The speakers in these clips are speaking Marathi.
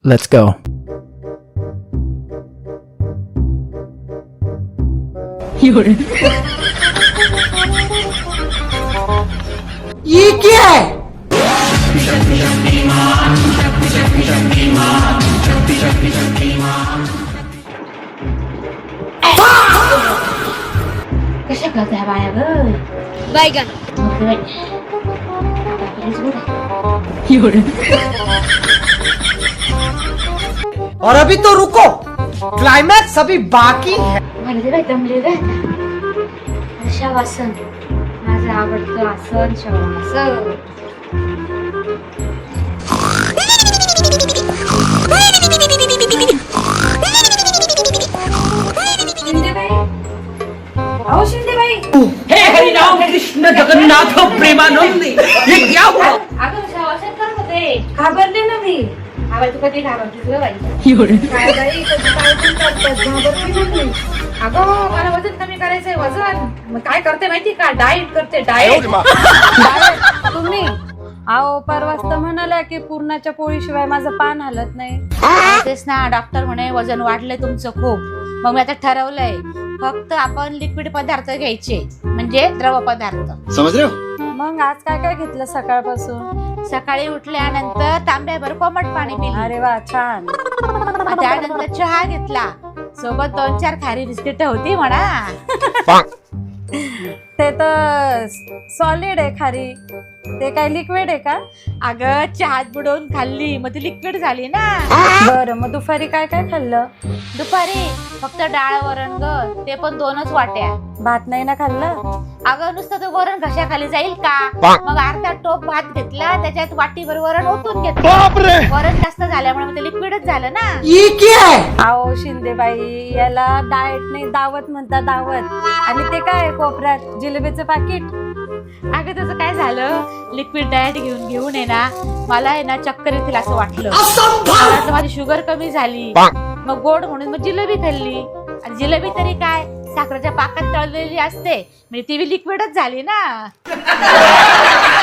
Let's go. ये क्या है? कशा करताय बाया ग बैगन और अभी तो रुको, क्लाइमैक्स अभी बाकी है. मला ते काय दमले ग शवासन माझं आवडतं आसन शवासन शिंदेबाई अहो शिंदेबाई हे हरिनाम कृष्ण जगन्नाथ प्रेमानंदी. ये क्या हुआ? अगं शवासन करत होते घाबरले ना मी आवाज तू कधी घाबरतेस ग बाई काय बाई कधी काय पण करतेस घाबरते ना मी अगं मला वजन कमी करायचंय वजन मग काय करते माहिती का डाएट करते डाएट तुम्ही अहो परवाच तर म्हणाल्या की पूर्णाच्या पोळीशिवाय माझं पान हलत नाही. तेच ना डॉक्टर म्हणे वजन वाढलंय तुमचं खूप. मग मी आता ठरवलंय फक्त आपण लिक्विड पदार्थ घ्यायचे म्हणजे द्रव पदार्थ. समझ रहे हो? मग आज काय काय घेतलं सकाळपासून? सकाळी उठल्यानंतर तांब्याभर कोमट पाणी पिलं. अरे वा छान. त्यानंतर चहा घेतला सोबत 2-4 खारी बिस्किट होती म्हणा. ते तर सॉलिड आहे खारी. ते काय लिक्विड आहे का? अगं चहात बुडवून खाल्ली मग ती लिक्विड झाली ना. बरं मग दुपारी काय काय खाल्लं? दुपारी फक्त डाळ वरण ग ते पण 2च वाट्या. भात नाही ना खाल्लं? अगं नुसतं तो वरण घशाखाली जाईल का? मग अर्धा टोप भात घेतला त्याच्यात वाटीभर वरण ओतून घेतलं. वरण जास्त झाल्यामुळे मग ते लिक्विडच झालं ना. ये क्या है? अहो शिंदेबाई याला डाएट नाही दावत म्हणता दावत. आणि ते काय कोपऱ्यात जिलेबीचं पाकिट? अगं त्याचं काय झालं लिक्विड डाएट घेऊन आहे ना मला आहे ना चक्कर येतील असं वाटलं. मला वाटलं माझी शुगर कमी झाली मग गोड म्हणून मग जिलेबी खाल्ली. आणि जिलेबी तरी काय साखरेच्या पाकात तळलेली असते म्हणजे ती बी लिक्विडच झाली ना.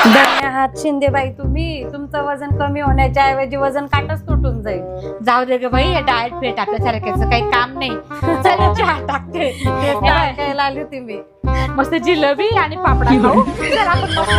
धन्यवाद शिंदेबाई तुम्ही. तुमचं वजन कमी होण्याच्या ऐवजी वजन काटच तुटून जाईल. जाऊ दे ग बाई डाएट फेट आपल्यासारख्याचं काही काम नाही. चल चहा टाकते. टाकायला आली होती मी. मस्त जिलेबी आणि पापडा खाऊ. चल आपण मस्त